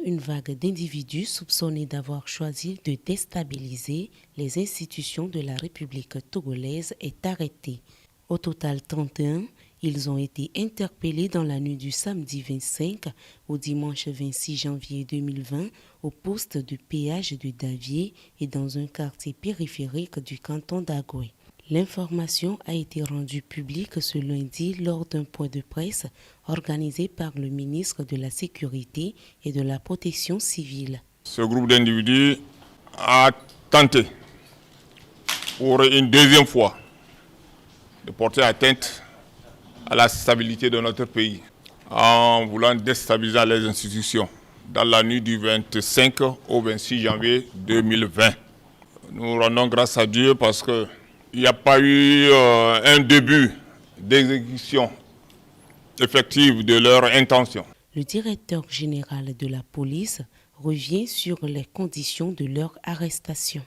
une vague d'individus soupçonnés d'avoir choisi de déstabiliser les institutions de la République togolaise est arrêtée. Au total 31, ils ont été interpellés dans la nuit du samedi 25 au dimanche 26 janvier 2020 au poste de péage de Davié et dans un quartier périphérique du canton d'Agoué. L'information a été rendue publique ce lundi lors d'un point de presse organisé par le ministre de la Sécurité et de la Protection civile. Ce groupe d'individus a tenté pour une deuxième fois de porter atteinte à la stabilité de notre pays en voulant déstabiliser les institutions dans la nuit du 25 au 26 janvier 2020. Nous rendons grâce à Dieu parce qu'il n'y a pas eu un début d'exécution effective de leur intention. Le directeur général de la police revient sur les conditions de leur arrestation.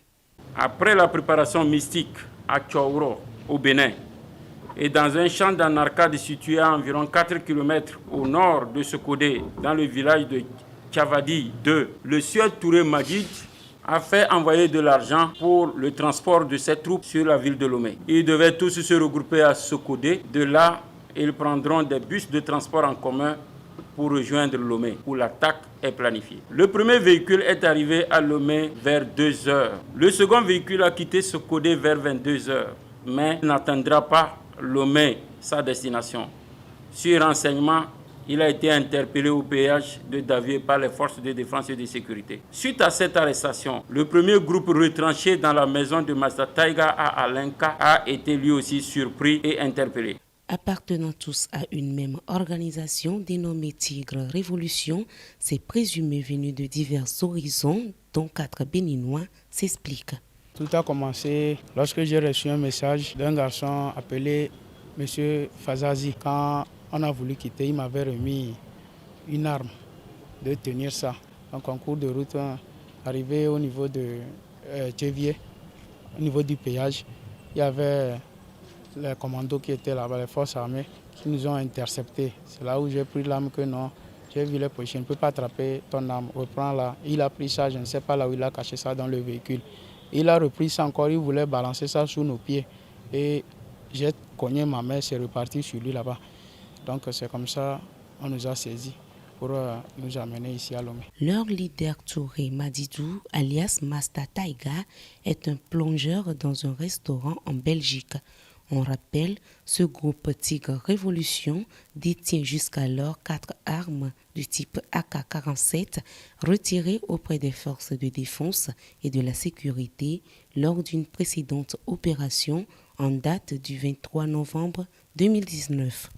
Après la préparation mystique à Tchaouro, au Bénin, et dans un champ d'en arcade situé à environ 4 km au nord de Sokodé, dans le village de Tchavadi 2, le sieur Touré Majid a fait envoyer de l'argent pour le transport de ses troupes sur la ville de Lomé. Ils devaient tous se regrouper à Sokodé. De là, ils prendront des bus de transport en commun pour rejoindre Lomé, où l'attaque est planifiée. Le premier véhicule est arrivé à Lomé vers 2 heures. Le second véhicule a quitté Sokodé vers 22 heures, mais n'atteindra pas Lomé, sa destination. Sur renseignement, il a été interpellé au péage de Davié par les forces de défense et de sécurité. Suite à cette arrestation, le premier groupe retranché dans la maison de Master Taiga à Alenka a été lui aussi surpris et interpellé. Appartenant tous à une même organisation dénommée Tigre Révolution, ces présumés venus de divers horizons, dont 4 Béninois, s'expliquent. Tout a commencé lorsque j'ai reçu un message d'un garçon appelé M. Fazazi. Quand on a voulu quitter, il m'avait remis une arme de tenir ça. Donc en cours de route, arrivé au niveau de Tchévier, au niveau du péage, il y avait les commandos qui étaient là-bas, les forces armées, qui nous ont interceptés. C'est là où j'ai pris l'arme que non, j'ai vu les policiers, je ne peux pas attraper ton arme, reprends-la. Il a pris ça, je ne sais pas là où il a caché ça dans le véhicule. Il a repris ça encore, il voulait balancer ça sous nos pieds. Et j'ai cogné ma main, c'est reparti sur lui là-bas. Donc c'est comme ça qu'on nous a saisis pour nous amener ici à Lomé. Leur leader Touré Madidou, alias Masta Taiga, est un plongeur dans un restaurant en Belgique. On rappelle, ce groupe Tigre Révolution détient jusqu'alors 4 armes du type AK-47 retirées auprès des forces de défense et de la sécurité lors d'une précédente opération en date du 23 novembre 2019.